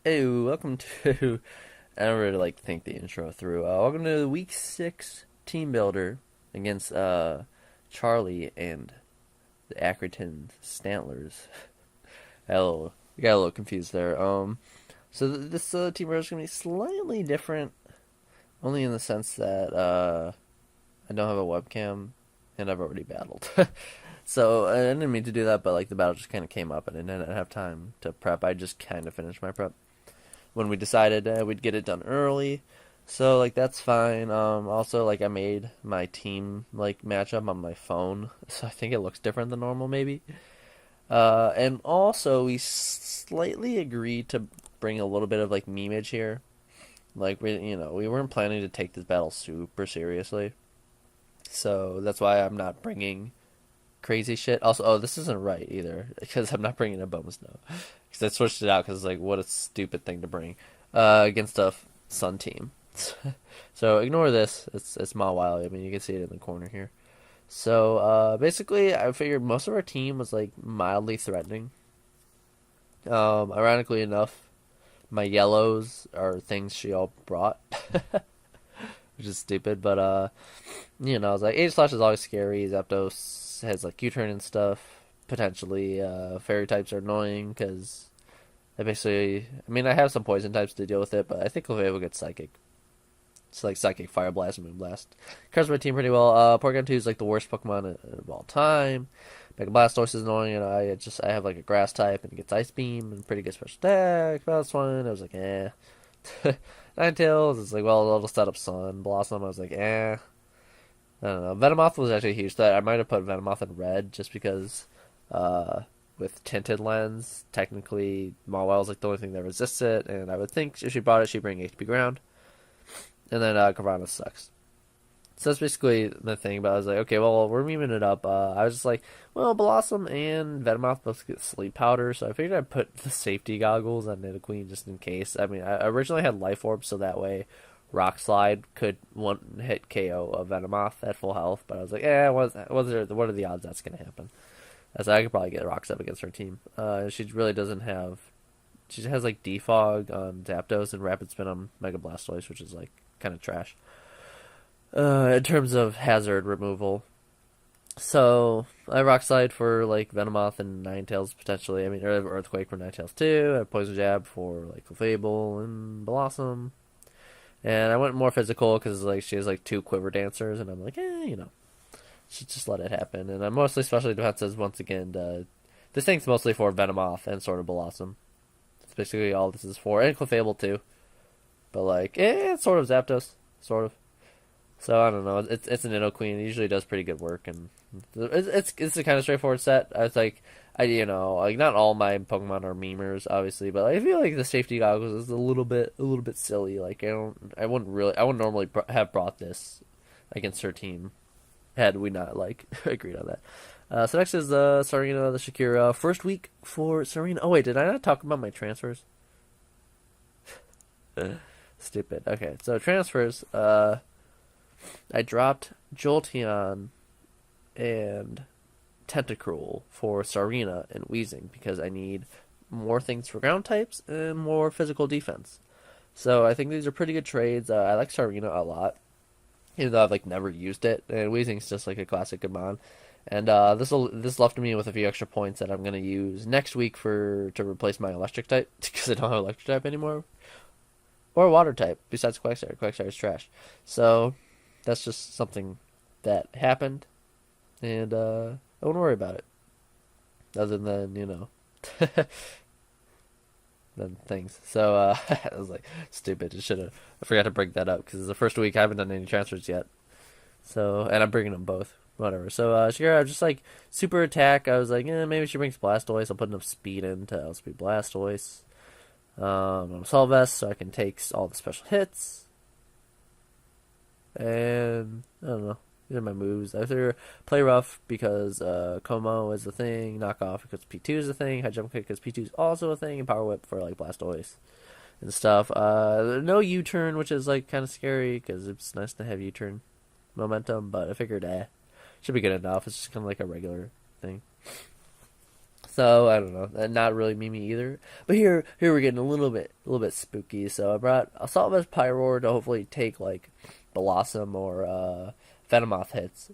Hey, welcome to. I don't really think the intro through. Welcome to the week 6 team builder against Charlie and the Accrington Stantlers. We got a little confused there. This team builder is gonna be slightly different, only in the sense that I don't have a webcam and I've already battled. So I didn't mean to do that, but the battle just kind of came up and I didn't have time to prep. I just kind of finished my prep when we decided we'd get it done early. So that's fine. Also I made my team matchup on my phone, so I think it looks different than normal maybe. And also we slightly agreed to bring a little bit of memeage here. We weren't planning to take this battle super seriously, so that's why I'm not bringing crazy shit. Also, oh, this isn't right either because I'm not bringing a bonus no, because I switched it out because what a stupid thing to bring against a Sun team. So ignore this. It's Mawile. I mean, you can see it in the corner here. So basically, I figured most of our team was mildly threatening. Ironically enough, my yellows are things she all brought, which is stupid. But I was like, Aegislash is always scary. Zapdos has U-turn and stuff. Potentially, fairy types are annoying because I have some poison types to deal with it, but I think Clefable gets psychic. It's psychic, fire blast, and moon blast. Covers my team pretty well. Porygon 2 is the worst Pokemon of all time. Mega Blastoise is annoying, and I have a grass type, and it gets Ice Beam and pretty good special attack. That's one. I was like, eh. Ninetales is well, it'll set up Sun. Blossom, I was like, eh. I don't know. Venomoth was actually a huge threat. I might have put Venomoth in red just because with tinted lens, technically Mawile's the only thing that resists it, and I would think if she brought it, she'd bring HP ground. And then Corvallis sucks. So that's basically the thing. But I was like, okay, well, we're memeing it up. I was just well, Blossom and Venomoth both get sleep powder, so I figured I'd put the safety goggles on Nidoqueen just in case. I mean, I originally had Life Orb, so that way Rock Slide could one hit KO a Venomoth at full health. But I was like, what are the odds that's gonna happen? I said I could probably get Rock Step against her team. She really doesn't have. She has Defog on Zapdos and Rapid Spin on Mega Blastoise, which is kind of trash in terms of hazard removal. So I Rock Slide for Venomoth and Ninetales potentially. I mean, or Earthquake for Ninetales too. I have Poison Jab for Clefable and Blossom. And I went more physical because she has two Quiver Dancers, and I'm should just let it happen. And I'm mostly specialty defenses once again. This thing's mostly for Venomoth and sort of Blossom. That's basically all this is for, and Clefable too. But it's sort of Zapdos, sort of. So I don't know. It's an Nidoqueen. It usually does pretty good work, and it's a kind of straightforward set. I was not all my Pokemon are memers, obviously, but I feel the safety goggles is a little bit silly. I wouldn't normally have brought this against her team had we not agreed on that. So next is the Serena, the Shakira. First week for Serena. Oh wait, did I not talk about my transfers? Stupid. Okay, so transfers. I dropped Jolteon and Tentacruel for Serena and Weezing because I need more things for ground types and more physical defense. So I think these are pretty good trades. I like Serena a lot, even though I've never used it. And Weezing's just a classic good mon. And this left me with a few extra points that I'm gonna use next week to replace my electric type because I don't have electric type anymore, or water type besides Quagsire. Quagsire is trash. So that's just something that happened, and I wouldn't worry about it. Other than than things. So I was stupid. I forgot to bring that up because it's the first week I haven't done any transfers yet. So and I'm bringing them both. Whatever. So Shakira, I was just super attack. I was maybe she brings Blastoise. I'll put enough speed in to outspeed Blastoise. I'm Assault Vest, so I can take all the special hits. And I don't know. These are my moves. I threw Play Rough because Como is a thing. Knock Off because P2 is a thing. High Jump Kick because P2 is also a thing. And Power Whip for Blastoise and stuff. No U-turn, which is kind of scary because it's nice to have U-turn momentum. But I figured, should be good enough. It's just kind of a regular thing. So I don't know, not really Mimi either. But here we're getting a little bit spooky. So I brought Assault Pyroar to hopefully take like Blossom or Venomoth hits,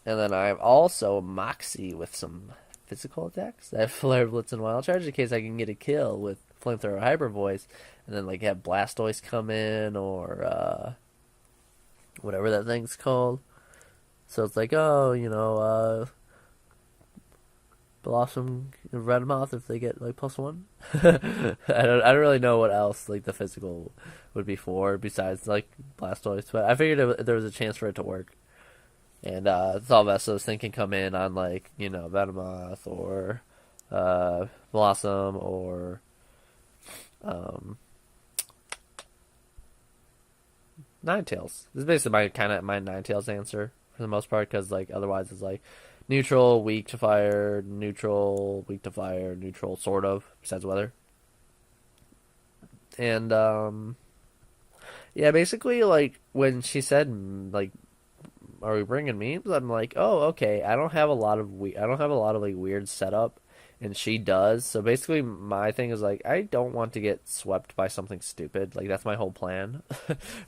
and then I have also Moxie with some physical attacks. I have Flare Blitz and Wild Charge in case I can get a kill with Flamethrower Hyper Voice, and then like have Blastoise come in or whatever that thing's called. So it's like, oh, Blossom Venomoth if they get like +1. I don't really know what else like the physical would be for besides like Blastoise, but I figured there was a chance for it to work. And Zalvesta was thinking come in on like Venomoth or Blossom or um, Ninetales. This is basically my Ninetales answer for the most part because like otherwise it's like neutral, weak to fire, neutral, weak to fire, neutral, sort of, besides weather. And, yeah, basically, like, when she said, like, are we bringing memes? I'm like, oh, okay, I don't have a lot of, like, weird setup, and she does. So basically, my thing is, like, I don't want to get swept by something stupid. Like, that's my whole plan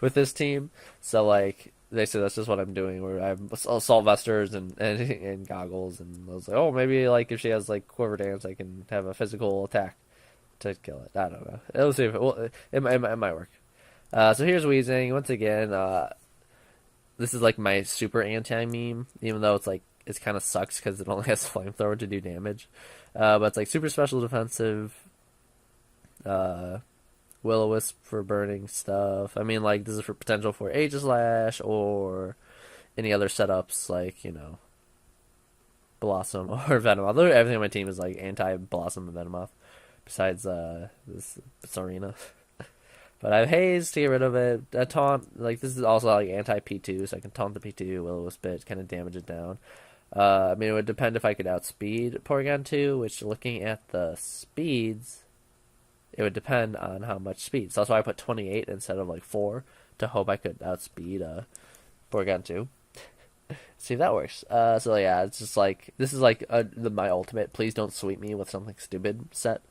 with this team. So, like, they said that's just what I'm doing. Where I have assault vesters and goggles, and I was like, oh, maybe like if she has like quiver dance, I can have a physical attack to kill it. I don't know. We'll see if it might work. So here's Weezing once again. This is like my super anti meme, even though it's kind of sucks because it only has flamethrower to do damage. But it's like super special defensive. Will-O-Wisp for burning stuff. I mean, like, this is for potential for Aegislash or any other setups, like, Blossom or Venomoth. Everything on my team is, like, anti-Blossom and Venomoth, besides this Serena. But I have Haze to get rid of it. A Taunt, like, this is also, like, anti-P2, so I can Taunt the P2, Will-O-Wisp it, kind of damage it down. I mean, it would depend if I could outspeed Porygon 2, which, looking at the speeds, it would depend on how much speed. So that's why I put 28 instead of like 4 to hope I could outspeed Porygon 2. See if that works. So yeah, it's just like this is like my ultimate. Please don't sweep me with something stupid set.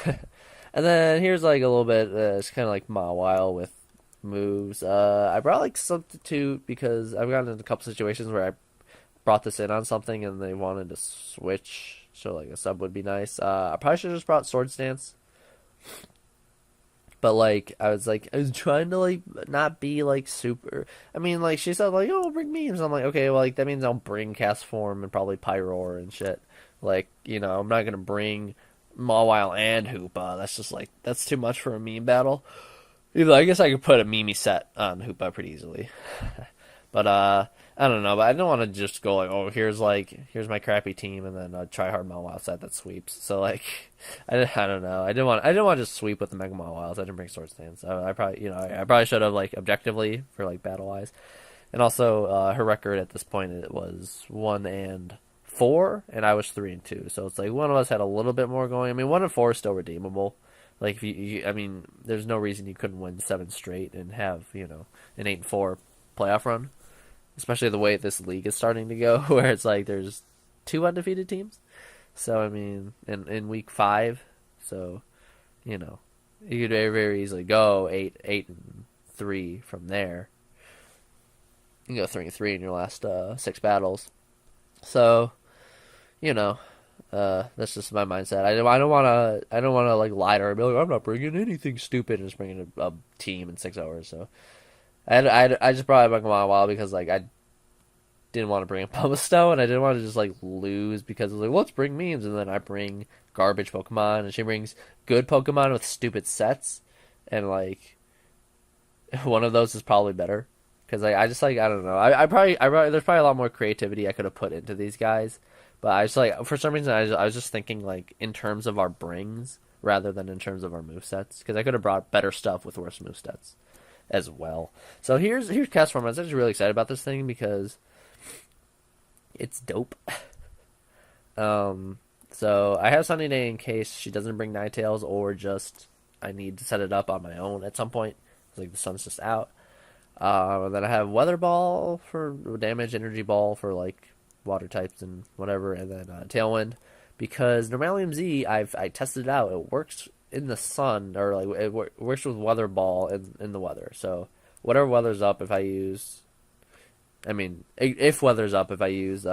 And then here's like a little bit. It's kind of like Mawile with moves. I brought like Substitute because I've gotten in a couple situations where I brought this in on something and they wanted to switch. So like a sub would be nice. I probably should have just brought Sword Stance. But like I was trying to like not be like super. I mean like she said like oh bring memes. I'm like okay well like that means I'll bring Cast Form and probably Pyroar and shit. Like I'm not gonna bring Mawile and Hoopa. That's just like that's too much for a meme battle. I guess I could put a Mimi set on Hoopa pretty easily. But I don't know. But I don't want to just go like, oh, here's my crappy team, and then try hard Mawile set that sweeps. So like, I don't know. I didn't want to just sweep with the Mega Mawiles. I didn't bring Sword Stance. I probably I probably should have like objectively for like battle wise, and also her record at this point it was 1-4, and I was 3-2. So it's like one of us had a little bit more going. I mean, 1-4 is still redeemable. Like if I mean, there's no reason you couldn't win 7 straight and have an 8-4 playoff run. Especially the way this league is starting to go, where it's like there's 2 undefeated teams. So I mean, in week 5, so you could very very easily go 8-3 from there. You can go 3-3 in your last 6 battles. So that's just my mindset. I don't want to like lie to her and be like I'm not bringing anything stupid and just bringing a team in 6 hours. So. I just brought it back a while because like I didn't want to bring a Pumisto and I didn't want to just like lose because I was like, well, let's bring memes, and then I bring garbage Pokemon and she brings good Pokemon with stupid sets, and like one of those is probably better because like I just like I don't know I probably there's probably a lot more creativity I could have put into these guys, but I just like for some reason I was just thinking like in terms of our brings rather than in terms of our movesets because I could have brought better stuff with worse movesets as well. So here's Cast Form. I was actually really excited about this thing because it's dope. So I have Sunny Day in case she doesn't bring Ninetales or just I need to set it up on my own at some point. Like the sun's just out. Then I have Weather Ball for damage, Energy Ball for like water types and whatever, and then Tailwind. because Normalium Z, I tested it out. It works in the sun, or like works with Weather Ball in the weather. So whatever weather's up, if I use, I mean, if weather's up, if I use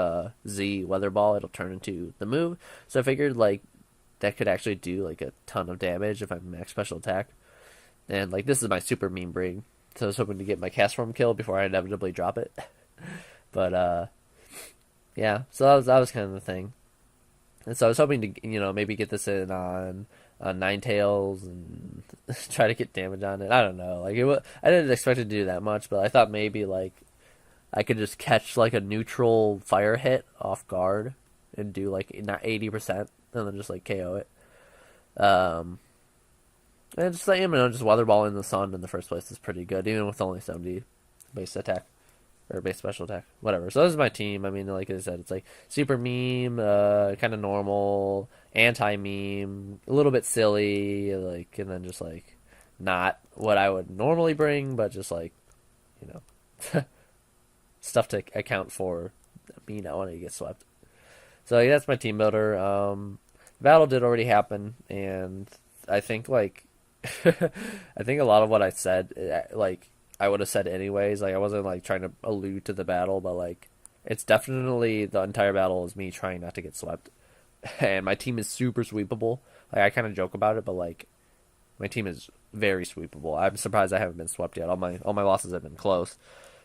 Z Weather Ball, it'll turn into the move. So I figured like that could actually do like a ton of damage if I'm max special attack. And like this is my super meme break, so I was hoping to get my cast form kill before I inevitably drop it. But yeah, so that was kind of the thing. And so I was hoping to, maybe get this in on Ninetales and try to get damage on it. I don't know. Like I didn't expect it to do that much, but I thought maybe like I could just catch like a neutral fire hit off guard and do like not 80% and then just like KO it. And just like just Weather Ball in the sun in the first place is pretty good, even with only 70 base attack. Or base special attack, whatever. So this is my team. I mean, like I said, it's like super meme, kind of normal, anti-meme, a little bit silly, like, and then just like not what I would normally bring, but just like, stuff to account for me not wanting to get swept. So yeah, that's my team builder. Battle did already happen, and I think like, I think a lot of what I said, like, I would have said anyways. Like I wasn't like trying to allude to the battle, but like it's definitely the entire battle is me trying not to get swept. And my team is super sweepable. Like I kind of joke about it, but like my team is very sweepable. I'm surprised I haven't been swept yet. All my losses have been close.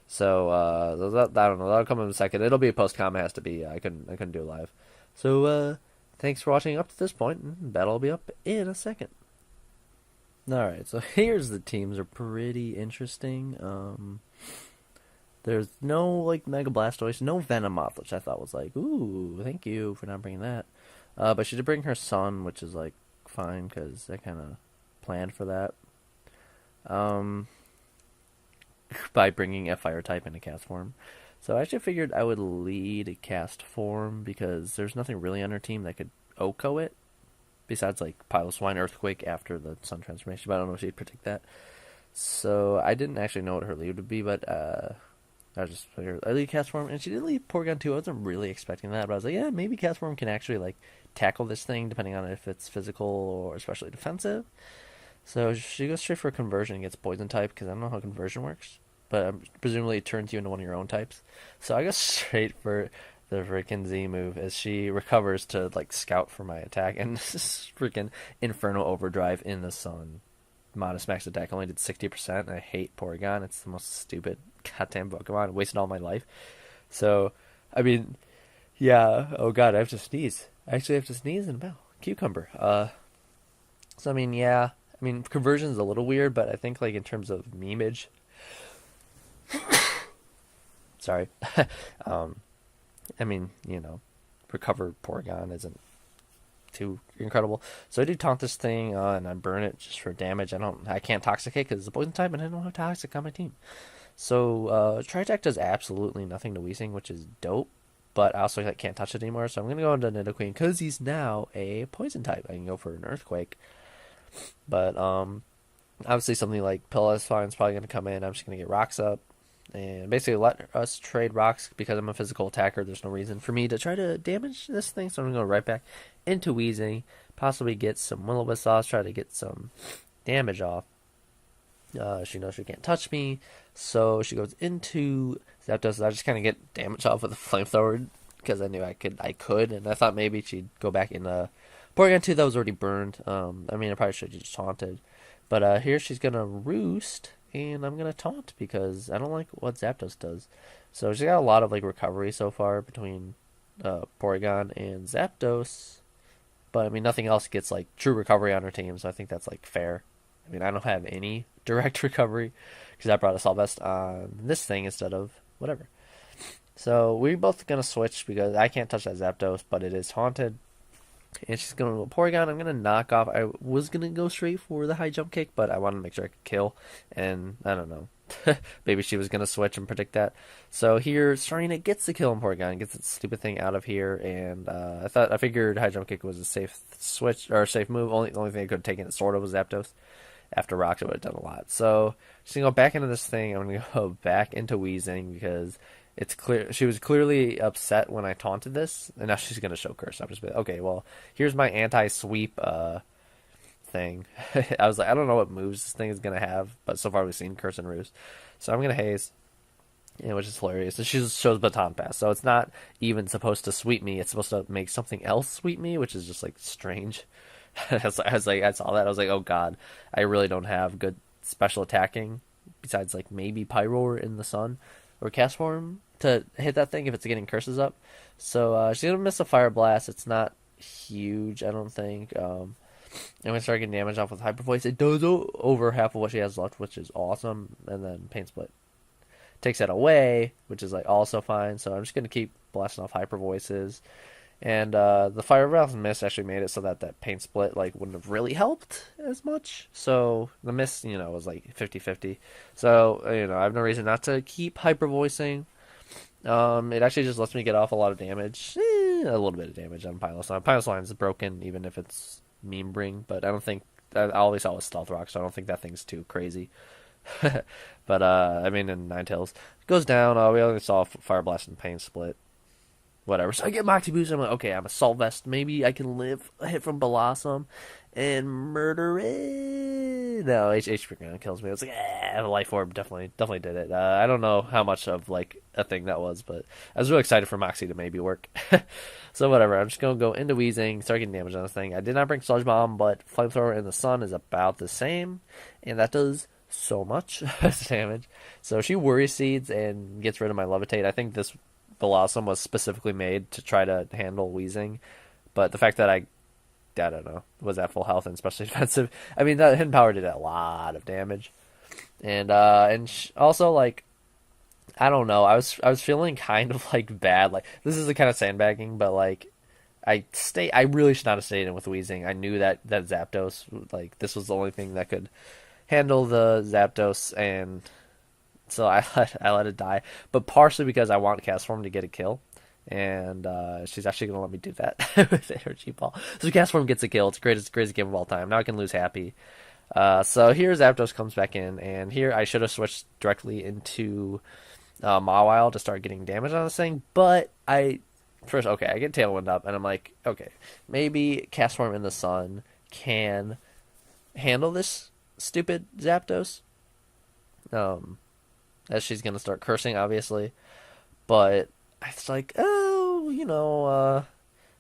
So I don't know. That'll come in a second. It'll be a post com. It has to be. I couldn't do it live. So thanks for watching up to this point. Battle will be up in a second. Alright, so here's the teams. Are pretty interesting. There's no, like, Mega Blastoise, no Venomoth, which I thought was like, ooh, thank you for not bringing that. But she did bring her son, which is, like, fine, because I kind of planned for that. By bringing a fire type into cast form. So I actually figured I would lead cast form, because there's nothing really on her team that could OHKO it. Besides, like, Piloswine Earthquake after the Sun Transformation, but I don't know if she'd predict that. So, I didn't actually know what her lead would be, but, I just figured I lead Cast Form, and she did lead Porygon too. I wasn't really expecting that, but I was like, yeah, maybe Cast Form can actually, like, tackle this thing, depending on if it's physical or especially defensive. So, she goes straight for Conversion and gets Poison type, because I don't know how Conversion works, but presumably it turns you into one of your own types. So, I go straight for the freaking Z move as she recovers to like scout for my attack, and this is freaking Inferno Overdrive in the sun. Modest max attack only did 60%. And I hate Porygon. It's the most stupid goddamn Pokemon. I wasted all my life. So, I mean, yeah. Oh god, I have to sneeze. I actually have to sneeze in about cucumber. So I mean, yeah. I mean, conversion's a little weird, but I think like in terms of memeage. Sorry. I mean, recover Porygon isn't too incredible. So I do taunt this thing, and I burn it just for damage. I can't Toxicate because it's a poison type, and I don't have Toxic on my team. So Tri-Attack does absolutely nothing to Weezing, which is dope. But I also can't touch it anymore, so I'm going to go into Nidoqueen because he's now a poison type. I can go for an Earthquake. But obviously something like Piloswine is probably going to come in. I'm just going to get Rocks up. And basically let us trade rocks because I'm a physical attacker. There's no reason for me to try to damage this thing. So I'm going to go right back into Weezing. Possibly get some Will-O-Wisp sauce. Try to get some damage off. She knows she can't touch me. So she goes into Zapdos. I just kind of get damage off with a flamethrower. Because I knew I could. And I thought maybe she'd go back in Porygon 2 that was already burned. I mean, I probably should have just taunted. But here she's going to Roost. And I'm going to taunt because I don't like what Zapdos does. So she's got a lot of like recovery so far between Porygon and Zapdos. But I mean, nothing else gets like true recovery on her team. So I think that's like fair. I mean, I don't have any direct recovery because I brought Assault on this thing instead of whatever. So we're both going to switch because I can't touch that Zapdos, but it is haunted. And she's going to go Porygon. I'm going to knock off. I was going to go straight for the high jump kick, but I wanted to make sure I could kill. And I don't know. Maybe she was going to switch and predict that. So here, Serena gets the kill on Porygon, gets that stupid thing out of here. And I figured high jump kick was a safe switch, or a safe move. The only thing I could have taken it sort of was Zapdos. After Rocks, it would have done a lot. So she's going to go back into this thing. I'm going to go back into Weezing because it's clear she was clearly upset when I taunted this, and now she's gonna show curse. I'm just like, okay, well, here's my anti-sweep thing. I was like, I don't know what moves this thing is gonna have, but so far we've seen curse and roost, so I'm gonna haze. Yeah, which is hilarious. And she just shows baton pass, so it's not even supposed to sweep me. It's supposed to make something else sweep me, which is just like strange. I was like, I saw that. I was like, oh god, I really don't have good special attacking besides like maybe Pyro in the Sun or Cast Form to hit that thing if it's getting curses up. So she's gonna miss a Fire Blast. It's not huge, I don't think. I'm gonna start getting damage off with Hyper Voice. It does over half of what she has left, which is awesome. And then Pain Split takes that away, which is like also fine. So I'm just gonna keep blasting off Hyper Voices. And the Fire Breath Mist actually made it so that that Pain Split like wouldn't have really helped as much. So the Mist, was like 50-50. So, I have no reason not to keep Hyper Voicing. It actually just lets me get off a lot of damage. A little bit of damage on Piloswine. Piloswine is broken even if it's Meme Bring, but I don't think... I always saw it with Stealth Rock, so I don't think that thing's too crazy. But, I mean, in Ninetales. It goes down. We only saw Fire Blast and Pain Split. Whatever. So I get Moxie Boost. I'm like, okay, I'm Assault Vest. Maybe I can live a hit from Blossom and murder it. No, HP Gun kills me. I was like, Life Orb definitely did it. I don't know how much of like a thing that was, but I was really excited for Moxie to maybe work. So whatever. I'm just gonna go into Wheezing, start getting damage on this thing. I did not bring Sludge Bomb, but Flamethrower in the Sun is about the same, and that does so much damage. So she Worry Seeds and gets rid of my Levitate. I think this Blossom was specifically made to try to handle Wheezing, but the fact that I don't know, was at full health and especially defensive. I mean, that Hidden Power did a lot of damage, and also like, I don't know, I was feeling kind of like bad. Like this is the kind of sandbagging, but like I really should not have stayed in with Wheezing. I knew that Zapdos, like this was the only thing that could handle the Zapdos, and so I let it die. But partially because I want Cast Form to get a kill. And she's actually going to let me do that with Energy Ball. So Cast Form gets a kill. It's the greatest game of all time. Now I can lose happy. So here Zapdos comes back in. And here I should have switched directly into Mawile to start getting damage on this thing. But I get Tailwind up. And I'm like, okay, maybe Cast Form in the Sun can handle this stupid Zapdos. As she's going to start cursing, obviously. But it's like,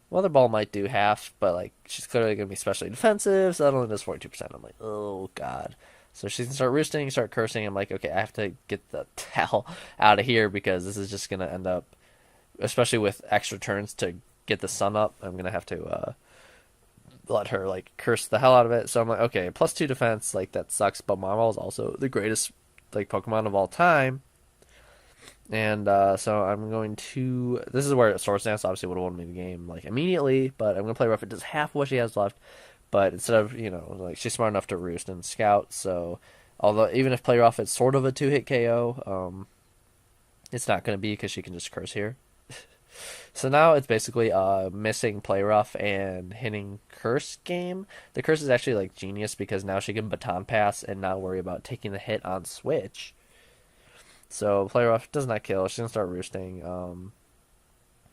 Weather Ball might do half, but like she's clearly gonna be specially defensive, so that only does 42%. I'm like, oh god. So she's gonna start roosting, start cursing. I'm like, okay, I have to get the hell out of here because this is just gonna end up, especially with extra turns to get the Sun up. I'm gonna have to let her like curse the hell out of it. So I'm like, okay, +2 defense, like that sucks, but Mawile is also the greatest like Pokemon of all time. And so I'm going to... This is where Swords Dance obviously would have won me the game like immediately, but I'm going to play rough. It does half what she has left, but instead of, like she's smart enough to roost and scout, so although even if play rough it's sort of a 2-hit KO, it's not going to be because she can just curse here. So now it's basically missing play rough and hitting curse game. The curse is actually like genius because now she can baton pass and not worry about taking the hit on switch. So play rough does not kill. She's gonna start roosting.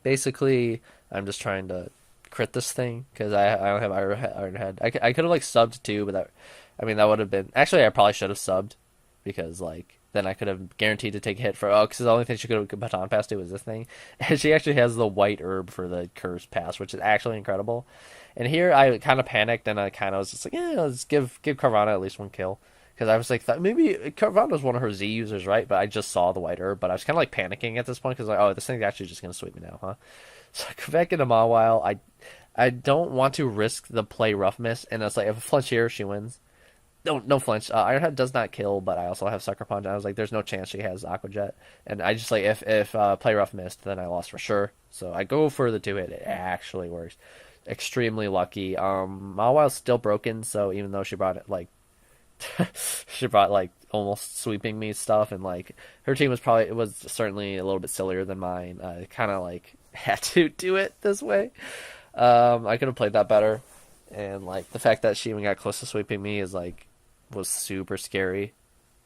Basically, I'm just trying to crit this thing because I don't have Iron Head. I could have like subbed too, but that would have been actually I probably should have subbed because like then I could have guaranteed to take a hit for because the only thing she could have baton passed to was this thing, and she actually has the white herb for the curse pass, which is actually incredible. And here I kind of panicked and I kind of was just like, let's give Carvana at least one kill. Because I was like, maybe Carvana was one of her Z users, right? But I just saw the white herb. But I was kind of like panicking at this point because like, oh, this thing's actually just going to sweep me now, huh? So I go back into Mawile. I don't want to risk the play rough miss. And it's like, if I flinch here, she wins. No flinch. Ironhead does not kill, but I also have Sucker Punch. And I was like, there's no chance she has Aqua Jet. And I just like, if play rough missed, then I lost for sure. So I go for the 2-hit. It actually works. Extremely lucky. Mawile's still broken, so even though she brought it like she brought like almost sweeping me stuff, and like her team was certainly a little bit sillier than mine. I kind of like had to do it this way. I could have played that better, and like the fact that she even got close to sweeping me was super scary.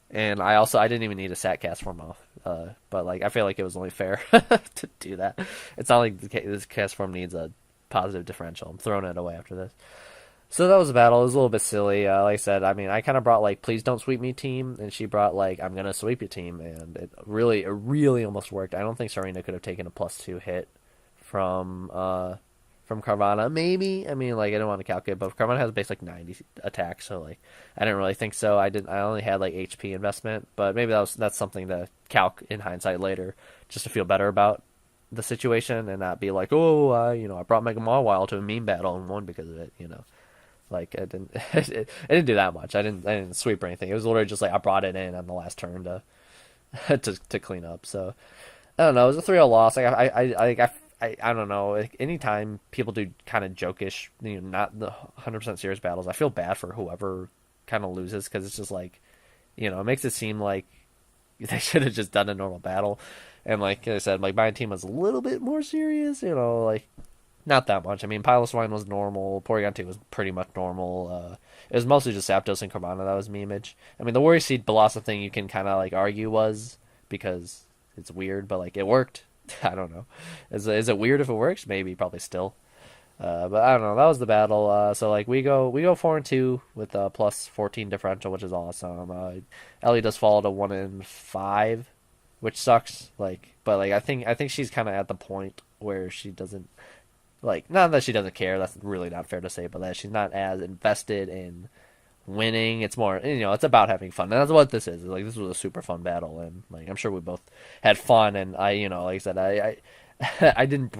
And I didn't even need a sat cast form off. But like I feel like it was only fair to do that. It's not like this cast form needs a positive differential. I'm throwing it away after this. So that was a battle. It was a little bit silly. Like I said, I mean, I kind of brought like "Please don't sweep me" team, and she brought like "I'm gonna sweep you" team, and it really almost worked. I don't think Serena could have taken a +2 hit from Carvana. Maybe, I mean, like I didn't want to calculate, but Carvana has base like 90 attack, so like I didn't really think so. I only had like HP investment, but maybe that's something to calc in hindsight later, just to feel better about the situation and not be like, oh, I brought Mega Mawile to a meme battle and won because of it. Like I didn't, it didn't do that much. I didn't sweep or anything. It was literally just like I brought it in on the last turn to to clean up. So I don't know. It was a 3-0 loss. Like I don't know. Like, anytime people do kind of jokish, not the 100% serious battles, I feel bad for whoever kind of loses because it's just like, it makes it seem like they should have just done a normal battle. And like I said, like my team was a little bit more serious. Like not that much. I mean, Pilot Swine was normal. Porygon 2 was pretty much normal. It was mostly just Zapdos and Carvana that was memeage. I mean, the Worry Seed Blossom thing you can kind of like argue was because it's weird, but like it worked. I don't know. Is it weird if it works? Maybe, probably still. But I don't know. That was the battle. So like we go 4-2 with a +14 differential, which is awesome. Ellie does fall to 1-5, which sucks. But I think she's kind of at the point where she doesn't like, not that she doesn't care. That's really not fair to say, but that she's not as invested in winning. It's more, it's about having fun, and that's what this is. Like, this was a super fun battle, and like I'm sure we both had fun. And like I said, I didn't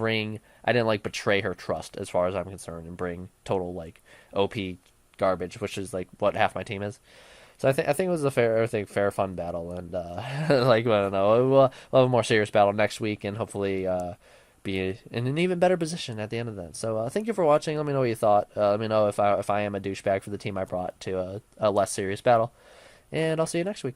like betray her trust as far as I'm concerned, and bring total like OP garbage, which is like what half my team is. So I think it was a fair fun battle, and like I don't know, we'll have a more serious battle next week, and hopefully be in an even better position at the end of that. So thank you for watching. Let me know what you thought. Let me know if I am a douchebag for the team I brought to a less serious battle, and I'll see you next week.